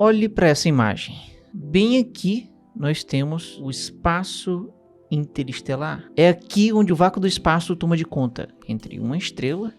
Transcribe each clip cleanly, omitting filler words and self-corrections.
Olhe para essa imagem. Bem aqui nós temos o espaço interestelar. É aqui onde o vácuo do espaço toma de conta entre uma estrela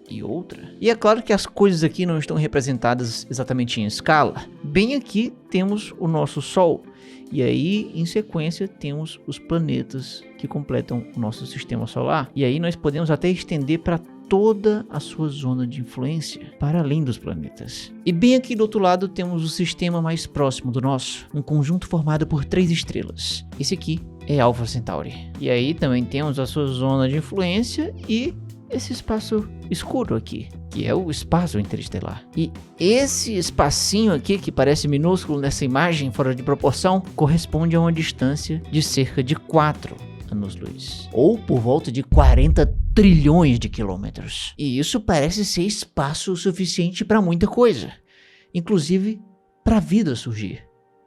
e outra. E é claro que as coisas aqui não estão representadas exatamente em escala. Bem aqui temos o nosso Sol. E aí, em sequência, temos os planetas que completam o nosso sistema solar. E aí nós podemos até estender para toda a sua zona de influência, para além dos planetas. E bem aqui do outro lado temos o sistema mais próximo do nosso, um conjunto formado por 3 estrelas. Esse aqui é Alpha Centauri. E aí também temos a sua zona de influência e esse espaço escuro aqui, que é o espaço interestelar. E esse espacinho aqui, que parece minúsculo nessa imagem fora de proporção, corresponde a uma distância de cerca de 4 anos-luz, ou por volta de 40 trilhões de quilômetros. E isso parece ser espaço suficiente para muita coisa, inclusive para a vida surgir,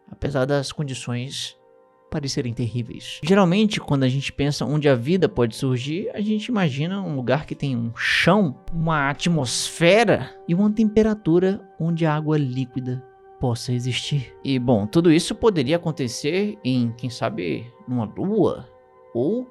apesar das condições parecerem terríveis. Geralmente, quando a gente pensa onde a vida pode surgir, a gente imagina um lugar que tem um chão, uma atmosfera e uma temperatura onde a água líquida possa existir. E bom, tudo isso poderia acontecer em, quem sabe, numa lua ou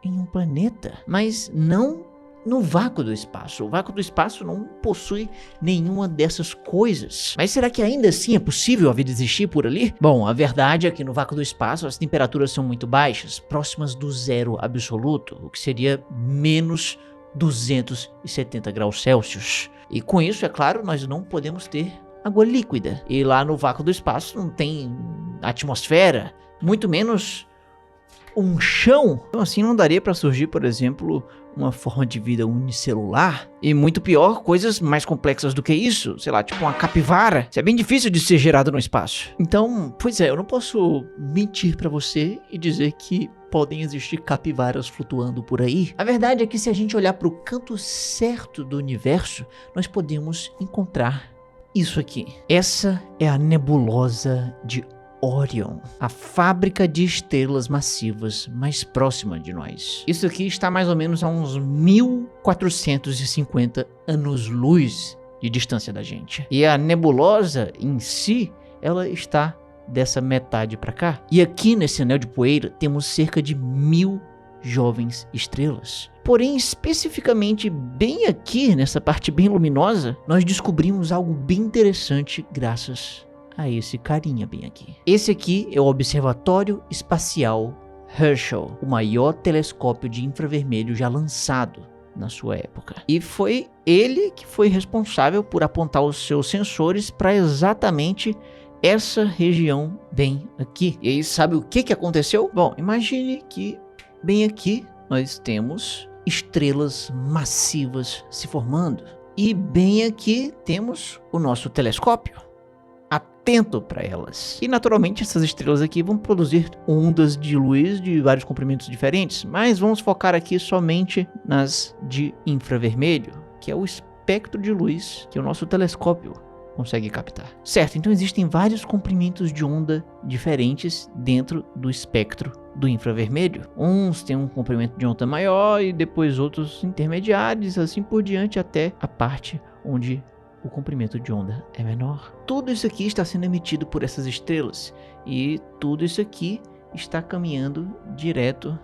em um planeta, mas não no vácuo do espaço. O vácuo do espaço não possui nenhuma dessas coisas. Mas será que ainda assim é possível a vida existir por ali? Bom, a verdade é que no vácuo do espaço as temperaturas são muito baixas, próximas do zero absoluto, o que seria menos 270 graus Celsius. E com isso, é claro, nós não podemos ter água líquida. E lá no vácuo do espaço não tem atmosfera, muito menos um chão. Então assim não daria para surgir, por exemplo, uma forma de vida unicelular. E muito pior, coisas mais complexas do que isso, sei lá, tipo uma capivara. Isso é bem difícil de ser gerado no espaço. Então, pois é, eu não posso mentir para você e dizer que podem existir capivaras flutuando por aí. A verdade é que se a gente olhar para o canto certo do universo, nós podemos encontrar isso aqui. Essa é a nebulosa de Orion, a fábrica de estrelas massivas mais próxima de nós. Isso aqui está mais ou menos a uns 1450 anos-luz de distância da gente. E a nebulosa em si, ela está dessa metade para cá. E aqui nesse anel de poeira temos cerca de 1000 jovens estrelas. Porém, especificamente bem aqui, nessa parte bem luminosa, nós descobrimos algo bem interessante graças a esse carinha bem aqui. Esse aqui é o Observatório Espacial Herschel, o maior telescópio de infravermelho já lançado na sua época. E foi ele que foi responsável por apontar os seus sensores para exatamente essa região bem aqui. E aí, sabe o que aconteceu? Bom, imagine que bem aqui nós temos estrelas massivas se formando. E bem aqui temos o nosso telescópio atento para elas. E naturalmente essas estrelas aqui vão produzir ondas de luz de vários comprimentos diferentes, mas vamos focar aqui somente nas de infravermelho, que é o espectro de luz que o nosso telescópio consegue captar. Certo, então existem vários comprimentos de onda diferentes dentro do espectro do infravermelho. Uns têm um comprimento de onda maior e depois outros intermediários, assim por diante, até a parte onde o comprimento de onda é menor. Tudo isso aqui está sendo emitido por essas estrelas e tudo isso aqui está caminhando direto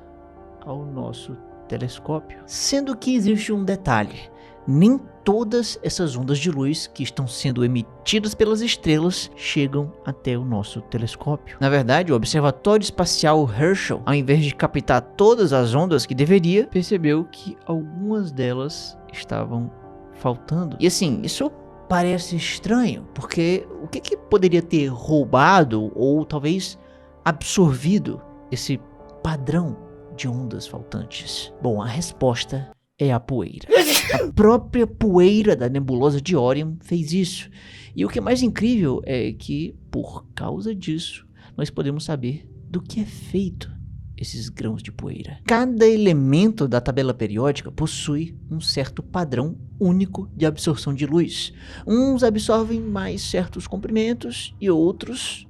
ao nosso telescópio. Sendo que existe um detalhe: nem todas essas ondas de luz que estão sendo emitidas pelas estrelas chegam até o nosso telescópio. Na verdade, o Observatório Espacial Herschel, ao invés de captar todas as ondas que deveria, percebeu que algumas delas estavam faltando. E assim, isso parece estranho, porque o que poderia ter roubado ou talvez absorvido esse padrão de ondas faltantes? Bom, a resposta é a poeira. A própria poeira da nebulosa de Orion fez isso. E o que é mais incrível é que, por causa disso, nós podemos saber do que é feito esses grãos de poeira. Cada elemento da tabela periódica possui um certo padrão único de absorção de luz. Uns absorvem mais certos comprimentos e outros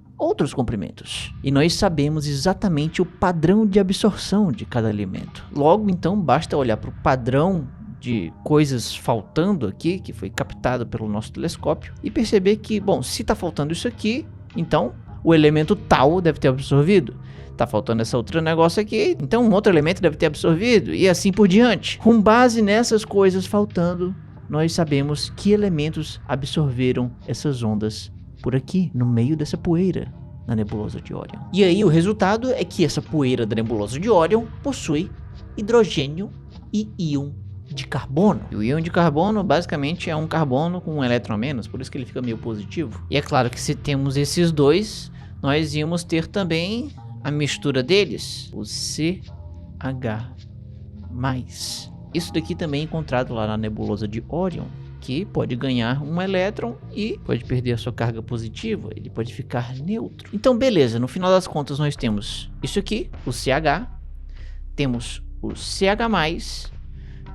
comprimentos. E nós sabemos exatamente o padrão de absorção de cada elemento. Logo, então, basta olhar para o padrão de coisas faltando aqui, que foi captado pelo nosso telescópio, e perceber que, bom, se tá faltando isso aqui, então o elemento tal deve ter absorvido. Tá faltando essa outra negócio aqui, então um outro elemento deve ter absorvido, e assim por diante. Com base nessas coisas faltando, nós sabemos que elementos absorveram essas ondas por aqui, no meio dessa poeira na nebulosa de Orion. E aí o resultado é que essa poeira da nebulosa de Orion possui hidrogênio e íon de carbono. E o íon de carbono basicamente é um carbono com um elétron a menos, por isso que ele fica meio positivo. E é claro que se temos esses dois, nós íamos ter também a mistura deles, o CH+. Isso daqui também é encontrado lá na nebulosa de Orion, que pode ganhar um elétron e pode perder a sua carga positiva, ele pode ficar neutro. Então beleza, no final das contas nós temos isso aqui, o CH, temos o CH+,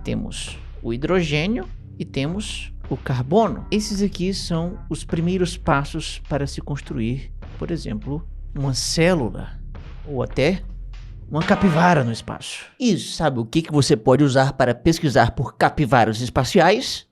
temos o hidrogênio e temos o carbono. Esses aqui são os primeiros passos para se construir, por exemplo, uma célula ou até uma capivara no espaço. E sabe o que você pode usar para pesquisar por capivaras espaciais?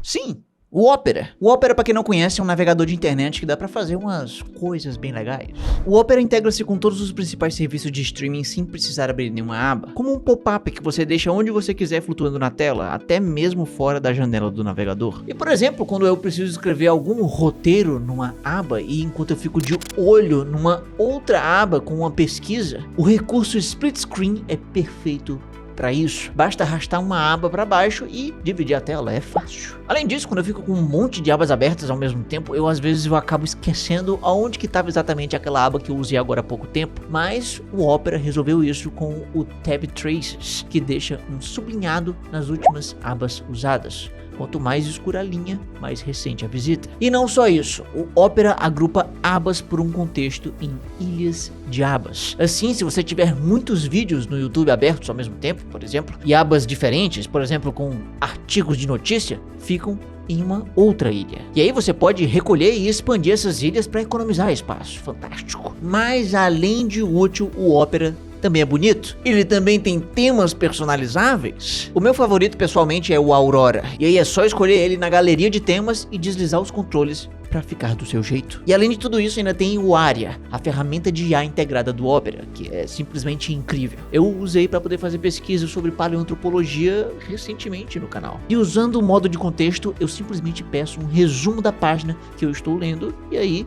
Sim, o Opera. O Opera, para quem não conhece, é um navegador de internet que dá para fazer umas coisas bem legais. O Opera integra-se com todos os principais serviços de streaming sem precisar abrir nenhuma aba, como um pop-up que você deixa onde você quiser flutuando na tela, até mesmo fora da janela do navegador. E por exemplo, quando eu preciso escrever algum roteiro numa aba e enquanto eu fico de olho numa outra aba com uma pesquisa, o recurso Split Screen é perfeito para isso. Basta arrastar uma aba para baixo e dividir a tela, é fácil. Além disso, quando eu fico com um monte de abas abertas ao mesmo tempo, às vezes acabo esquecendo aonde que estava exatamente aquela aba que eu usei agora há pouco tempo. Mas o Opera resolveu isso com o Tab Traces, que deixa um sublinhado nas últimas abas usadas. Quanto mais escura a linha, mais recente a visita. E não só isso, o Opera agrupa abas por um contexto em ilhas de abas. Assim, se você tiver muitos vídeos no YouTube abertos ao mesmo tempo, por exemplo, e abas diferentes, por exemplo, com artigos de notícia, ficam em uma outra ilha. E aí você pode recolher e expandir essas ilhas para economizar espaço. Fantástico. Mas além de útil, o Opera também é bonito. Ele também tem temas personalizáveis. O meu favorito pessoalmente é o Aurora. E aí é só escolher ele na galeria de temas e deslizar os controles para ficar do seu jeito. E além de tudo isso, ainda tem o Aria, a ferramenta de IA integrada do Opera, que é simplesmente incrível. Eu usei para poder fazer pesquisa sobre paleoantropologia recentemente no canal. E usando o modo de contexto, eu simplesmente peço um resumo da página que eu estou lendo e aí,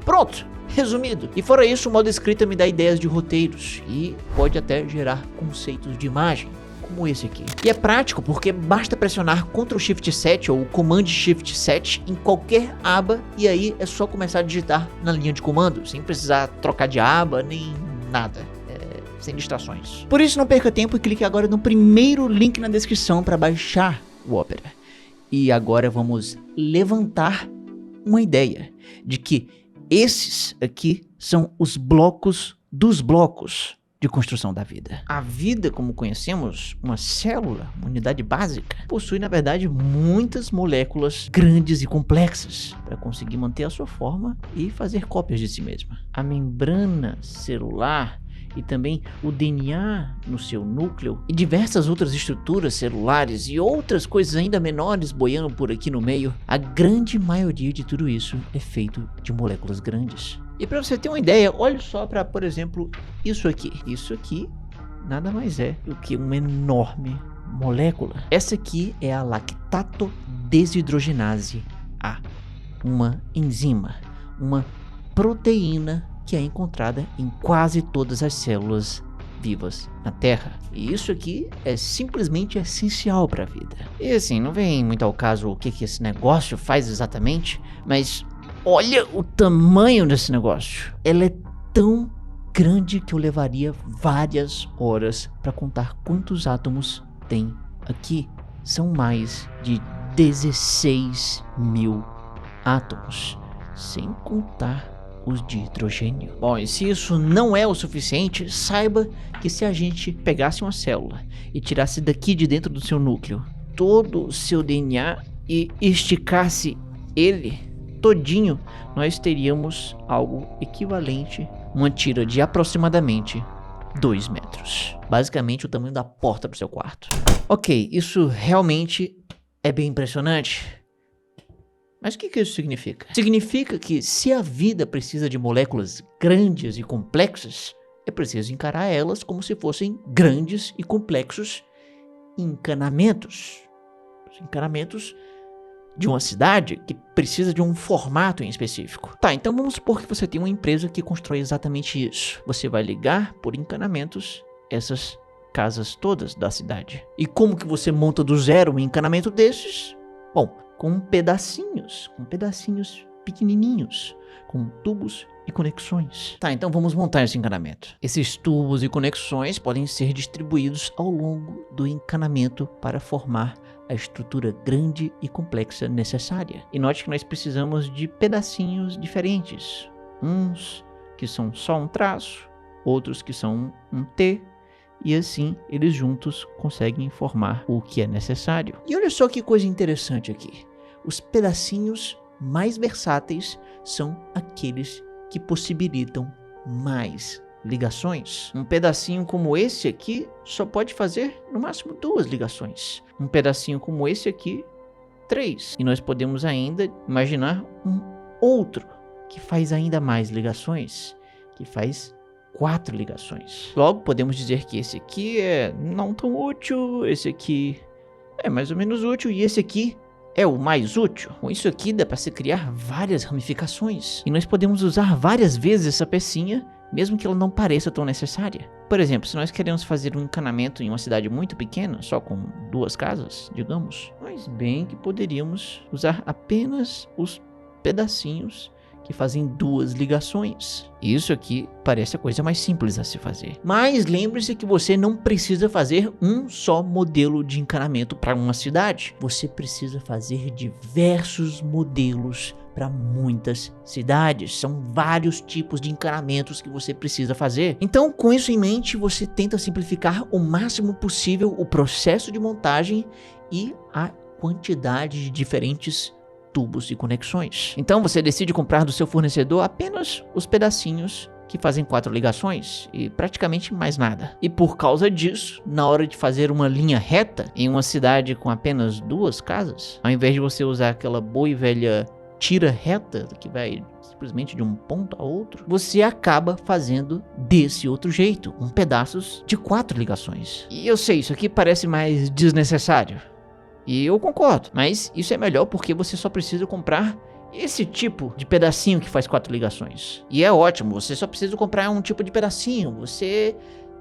pronto! Resumido. E fora isso, o modo escrita me dá ideias de roteiros e pode até gerar conceitos de imagem, como esse aqui. E é prático porque basta pressionar Ctrl Shift 7 ou Command Shift 7 em qualquer aba e aí é só começar a digitar na linha de comando, sem precisar trocar de aba nem nada. Sem distrações. Por isso não perca tempo e clique agora no primeiro link na descrição para baixar o Opera. E agora vamos levantar uma ideia de que esses aqui são os blocos dos blocos de construção da vida. A vida, como conhecemos, uma célula, uma unidade básica, possui na verdade muitas moléculas grandes e complexas para conseguir manter a sua forma e fazer cópias de si mesma. A membrana celular e também o DNA no seu núcleo e diversas outras estruturas celulares e outras coisas ainda menores boiando por aqui no meio, a grande maioria de tudo isso é feito de moléculas grandes. E para você ter uma ideia, olhe só para, por exemplo, isso aqui. Isso aqui nada mais é do que uma enorme molécula. Essa aqui é a lactato desidrogenase A, uma enzima, uma proteína que é encontrada em quase todas as células vivas na Terra. E isso aqui é simplesmente essencial para a vida. E assim, não vem muito ao caso o que esse negócio faz exatamente, mas olha o tamanho desse negócio. Ela é tão grande que eu levaria várias horas para contar quantos átomos tem aqui. São mais de 16 mil átomos, sem contar os de hidrogênio. Bom, e se isso não é o suficiente, saiba que se a gente pegasse uma célula e tirasse daqui de dentro do seu núcleo todo o seu DNA e esticasse ele todinho, nós teríamos algo equivalente, uma tira de aproximadamente 2 metros. Basicamente o tamanho da porta do seu quarto. Ok, isso realmente é bem impressionante. Mas o que isso significa? Significa que se a vida precisa de moléculas grandes e complexas, é preciso encarar elas como se fossem grandes e complexos encanamentos. Os encanamentos de uma cidade que precisa de um formato em específico. Tá, então vamos supor que você tem uma empresa que constrói exatamente isso. Você vai ligar por encanamentos essas casas todas da cidade. E como que você monta do zero um encanamento desses? Bom, com pedacinhos pequenininhos, com tubos e conexões. Tá, então vamos montar esse encanamento. Esses tubos e conexões podem ser distribuídos ao longo do encanamento para formar a estrutura grande e complexa necessária. E note que nós precisamos de pedacinhos diferentes. Uns que são só um traço, outros que são um T, e assim eles juntos conseguem formar o que é necessário. E olha só que coisa interessante aqui. Os pedacinhos mais versáteis são aqueles que possibilitam mais ligações. Um pedacinho como esse aqui só pode fazer no máximo 2 ligações. Um pedacinho como esse aqui, 3. E nós podemos ainda imaginar um outro que faz ainda mais ligações, que faz 4 ligações. Logo, podemos dizer que esse aqui é não tão útil, esse aqui é mais ou menos útil e esse aqui é o mais útil. Com isso aqui dá para se criar várias ramificações. E nós podemos usar várias vezes essa pecinha, mesmo que ela não pareça tão necessária. Por exemplo, se nós queremos fazer um encanamento em uma cidade muito pequena, só com 2 casas, digamos, nós bem que poderíamos usar apenas os pedacinhos que fazem 2 ligações. Isso aqui parece a coisa mais simples a se fazer. Mas lembre-se que você não precisa fazer um só modelo de encanamento para uma cidade. Você precisa fazer diversos modelos para muitas cidades. São vários tipos de encanamentos que você precisa fazer. Então, com isso em mente, você tenta simplificar o máximo possível o processo de montagem e a quantidade de diferentes tubos e conexões. Então você decide comprar do seu fornecedor apenas os pedacinhos que fazem 4 ligações e praticamente mais nada. E por causa disso, na hora de fazer uma linha reta em uma cidade com apenas 2 casas, ao invés de você usar aquela boa e velha tira reta que vai simplesmente de um ponto a outro, você acaba fazendo desse outro jeito, com pedaços de 4 ligações. E eu sei, isso aqui parece mais desnecessário. E eu concordo, mas isso é melhor porque você só precisa comprar esse tipo de pedacinho que faz 4 ligações. E é ótimo, você só precisa comprar um tipo de pedacinho. Você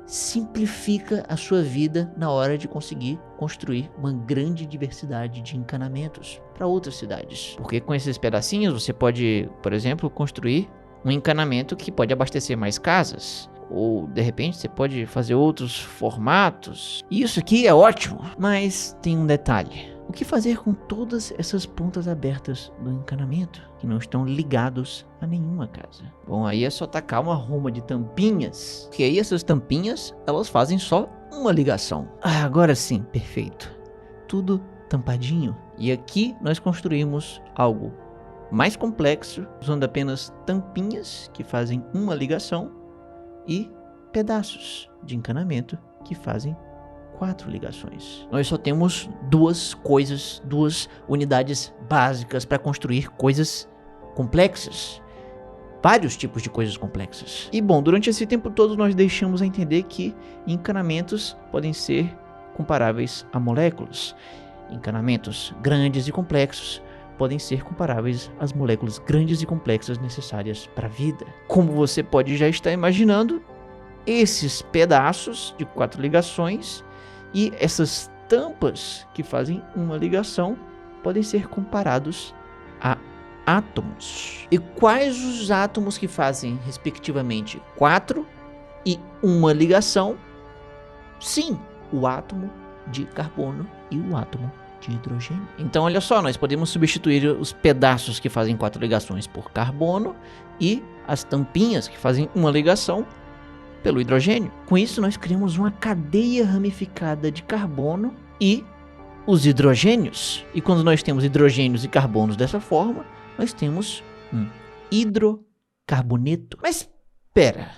simplifica a sua vida na hora de conseguir construir uma grande diversidade de encanamentos para outras cidades. Porque com esses pedacinhos você pode, por exemplo, construir um encanamento que pode abastecer mais casas. Ou, de repente, você pode fazer outros formatos. Isso aqui é ótimo, mas tem um detalhe. O que fazer com todas essas pontas abertas do encanamento, que não estão ligados a nenhuma casa? Bom, aí é só tacar uma ruma de tampinhas, que aí essas tampinhas, elas fazem só uma ligação. Ah, agora sim, perfeito. Tudo tampadinho. E aqui nós construímos algo mais complexo, usando apenas tampinhas, que fazem uma ligação, e pedaços de encanamento que fazem 4 ligações. Nós só temos 2 unidades básicas para construir coisas complexas. Vários tipos de coisas complexas. E bom, durante esse tempo todo nós deixamos a entender que encanamentos podem ser comparáveis a moléculas. Encanamentos grandes e complexos podem ser comparáveis às moléculas grandes e complexas necessárias para a vida. Como você pode já estar imaginando, esses pedaços de 4 ligações e essas tampas que fazem uma ligação podem ser comparados a átomos. E quais os átomos que fazem, respectivamente, 4 e uma ligação? Sim, o átomo de carbono e o átomo de hidrogênio. Então olha só, nós podemos substituir os pedaços que fazem 4 ligações por carbono e as tampinhas que fazem uma ligação pelo hidrogênio. Com isso nós criamos uma cadeia ramificada de carbono e os hidrogênios. E quando nós temos hidrogênios e carbonos dessa forma, nós temos um hidrocarboneto. Mas espera,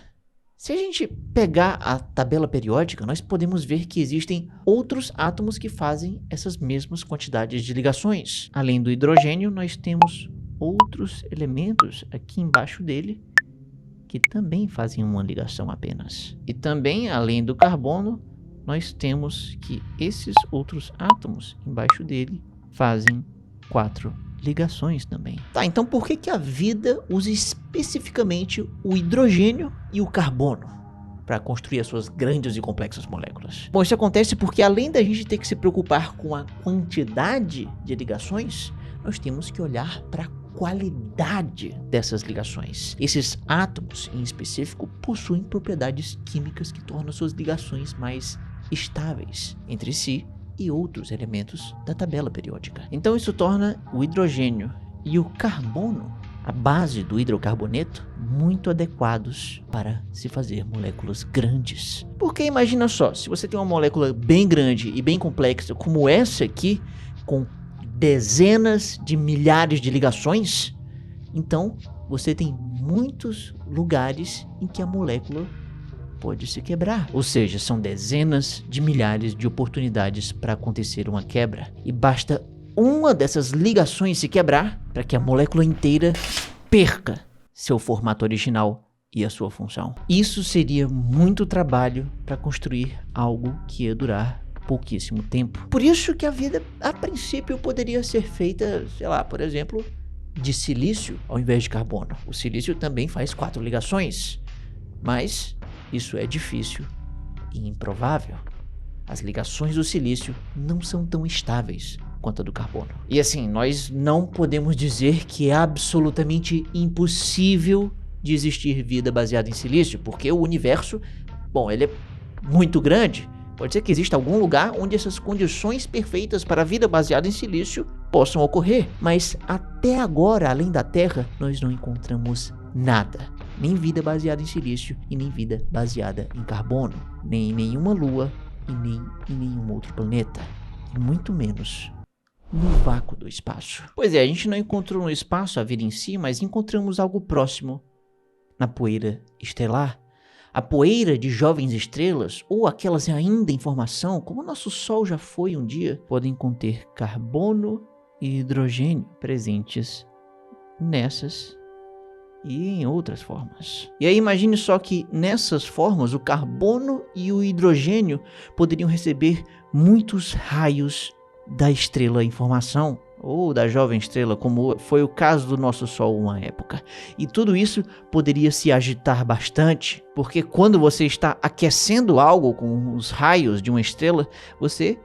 Se a gente pegar a tabela periódica, nós podemos ver que existem outros átomos que fazem essas mesmas quantidades de ligações. Além do hidrogênio, nós temos outros elementos aqui embaixo dele que também fazem uma ligação apenas. E também, além do carbono, nós temos que esses outros átomos embaixo dele fazem 4 ligações também. Tá, então por que a vida usa especificamente o hidrogênio e o carbono para construir as suas grandes e complexas moléculas? Bom, isso acontece porque além da gente ter que se preocupar com a quantidade de ligações, nós temos que olhar para a qualidade dessas ligações. Esses átomos, em específico, possuem propriedades químicas que tornam suas ligações mais estáveis entre si e outros elementos da tabela periódica. Então isso torna o hidrogênio e o carbono, a base do hidrocarboneto, muito adequados para se fazer moléculas grandes. Porque imagina só, se você tem uma molécula bem grande e bem complexa como essa aqui, com dezenas de milhares de ligações, então você tem muitos lugares em que a molécula pode se quebrar. Ou seja, são dezenas de milhares de oportunidades para acontecer uma quebra. E basta uma dessas ligações se quebrar para que a molécula inteira perca seu formato original e a sua função. Isso seria muito trabalho para construir algo que ia durar pouquíssimo tempo. Por isso que a vida, a princípio, poderia ser feita, sei lá, por exemplo, de silício ao invés de carbono. O silício também faz 4 ligações, mas isso é difícil e improvável. As ligações do silício não são tão estáveis quanto a do carbono. E assim, nós não podemos dizer que é absolutamente impossível de existir vida baseada em silício, porque o universo, bom, ele é muito grande. Pode ser que exista algum lugar onde essas condições perfeitas para a vida baseada em silício possam ocorrer, mas até agora, além da Terra, nós não encontramos nada. Nem vida baseada em silício e nem vida baseada em carbono, nem em nenhuma lua e nem em nenhum outro planeta, e muito menos no vácuo do espaço. Pois é, a gente não encontrou no espaço a vida em si, mas encontramos algo próximo na poeira estelar. A poeira de jovens estrelas, ou aquelas ainda em formação, como o nosso Sol já foi um dia, podem conter carbono e hidrogênio presentes nessas e em outras formas. E aí imagine só que nessas formas o carbono e o hidrogênio poderiam receber muitos raios da estrela em formação, ou da jovem estrela, como foi o caso do nosso Sol uma época. E tudo isso poderia se agitar bastante, porque quando você está aquecendo algo com os raios de uma estrela, você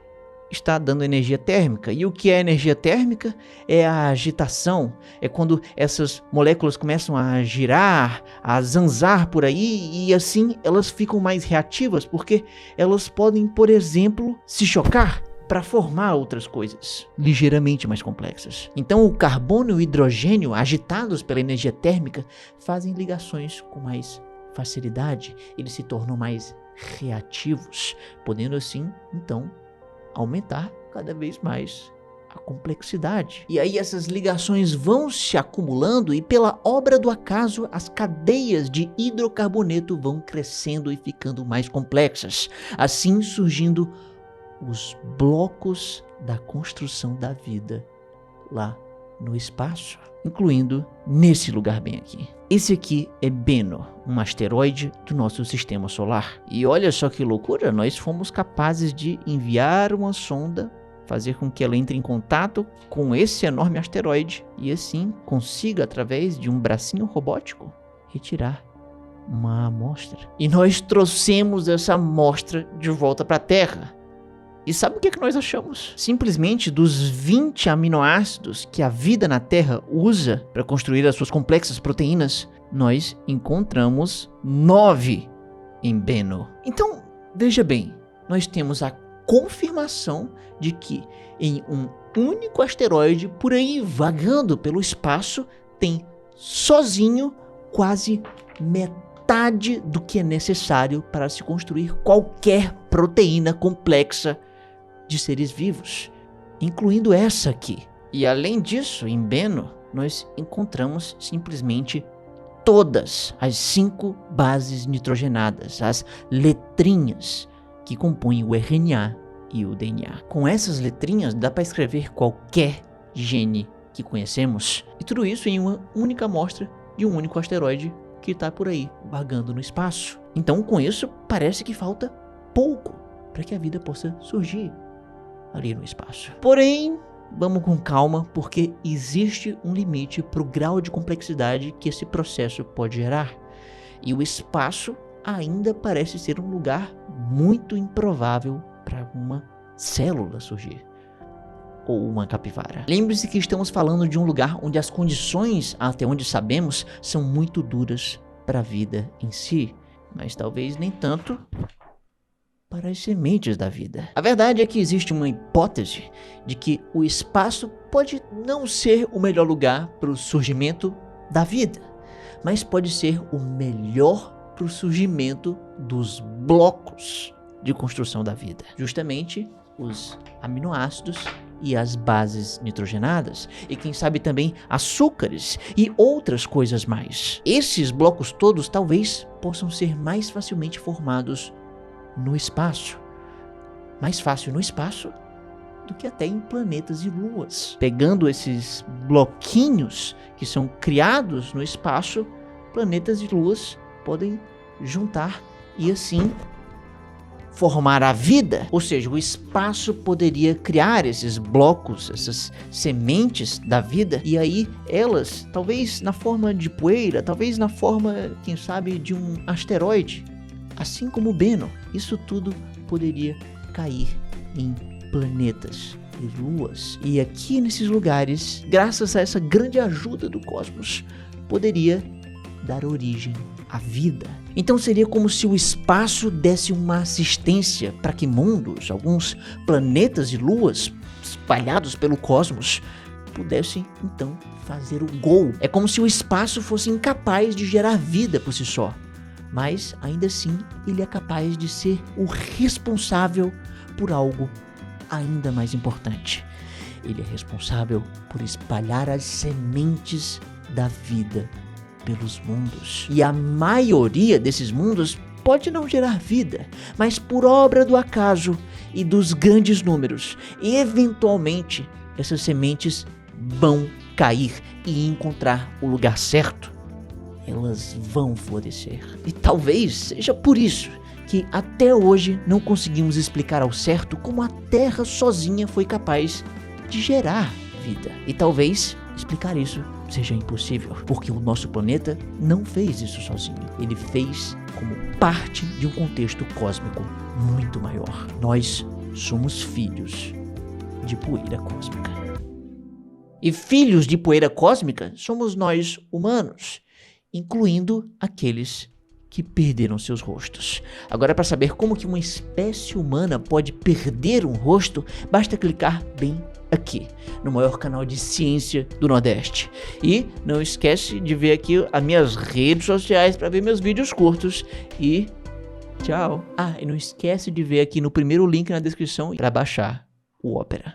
está dando energia térmica. E o que é energia térmica? É a agitação, é quando essas moléculas começam a girar, a zanzar por aí, e assim elas ficam mais reativas, porque elas podem, por exemplo, se chocar para formar outras coisas ligeiramente mais complexas. Então o carbono e o hidrogênio, agitados pela energia térmica, fazem ligações com mais facilidade, eles se tornam mais reativos, podendo assim, então, aumentar cada vez mais a complexidade. E aí essas ligações vão se acumulando e pela obra do acaso as cadeias de hidrocarboneto vão crescendo e ficando mais complexas, assim surgindo os blocos da construção da vida lá no espaço, incluindo nesse lugar bem aqui. Esse aqui é Bennu, um asteroide do nosso sistema solar. E olha só que loucura, nós fomos capazes de enviar uma sonda, fazer com que ela entre em contato com esse enorme asteroide e assim consiga, através de um bracinho robótico, retirar uma amostra. E nós trouxemos essa amostra de volta para a Terra. E sabe o que nós achamos? Simplesmente dos 20 aminoácidos que a vida na Terra usa para construir as suas complexas proteínas, nós encontramos 9 em Bennu. Então, veja bem, nós temos a confirmação de que em um único asteroide, por aí vagando pelo espaço, tem sozinho quase metade do que é necessário para se construir qualquer proteína complexa de seres vivos, incluindo essa aqui. E além disso, em Bennu, nós encontramos simplesmente todas as 5 bases nitrogenadas, as letrinhas que compõem o RNA e o DNA. Com essas letrinhas dá para escrever qualquer gene que conhecemos, e tudo isso em uma única amostra de um único asteroide que está por aí vagando no espaço. Então, com isso, parece que falta pouco para que a vida possa surgir ali no espaço. Porém, vamos com calma, porque existe um limite para o grau de complexidade que esse processo pode gerar. E o espaço ainda parece ser um lugar muito improvável para uma célula surgir. Ou uma capivara. Lembre-se que estamos falando de um lugar onde as condições, até onde sabemos, são muito duras para a vida em si, mas talvez nem tanto para as sementes da vida. A verdade é que existe uma hipótese de que o espaço pode não ser o melhor lugar para o surgimento da vida, mas pode ser o melhor para o surgimento dos blocos de construção da vida. Justamente os aminoácidos e as bases nitrogenadas, e quem sabe também açúcares e outras coisas mais. Esses blocos todos talvez possam ser mais facilmente formados no espaço. Mais fácil no espaço do que até em planetas e luas. Pegando esses bloquinhos que são criados no espaço, planetas e luas podem juntar e assim formar a vida. Ou seja, o espaço poderia criar esses blocos, essas sementes da vida, e aí elas, talvez na forma de poeira, talvez na forma, quem sabe, de um asteroide, assim como Bennu, isso tudo poderia cair em planetas e luas. E aqui nesses lugares, graças a essa grande ajuda do cosmos, poderia dar origem à vida. Então seria como se o espaço desse uma assistência para que mundos, alguns planetas e luas espalhados pelo cosmos, pudessem então fazer o gol. É como se o espaço fosse incapaz de gerar vida por si só, mas ainda assim ele é capaz de ser o responsável por algo ainda mais importante. Ele é responsável por espalhar as sementes da vida pelos mundos. E a maioria desses mundos pode não gerar vida, mas por obra do acaso e dos grandes números, eventualmente essas sementes vão cair e encontrar o lugar certo. Elas vão florescer. E talvez seja por isso que até hoje não conseguimos explicar ao certo como a Terra sozinha foi capaz de gerar vida. E talvez explicar isso seja impossível, porque o nosso planeta não fez isso sozinho. Ele fez como parte de um contexto cósmico muito maior. Nós somos filhos de poeira cósmica. E filhos de poeira cósmica somos nós humanos, incluindo aqueles que perderam seus rostos. Agora, para saber como que uma espécie humana pode perder um rosto, basta clicar bem aqui, no maior canal de ciência do Nordeste. E não esquece de ver aqui as minhas redes sociais para ver meus vídeos curtos. E tchau! Ah, e não esquece de ver aqui no primeiro link na descrição para baixar o Opera.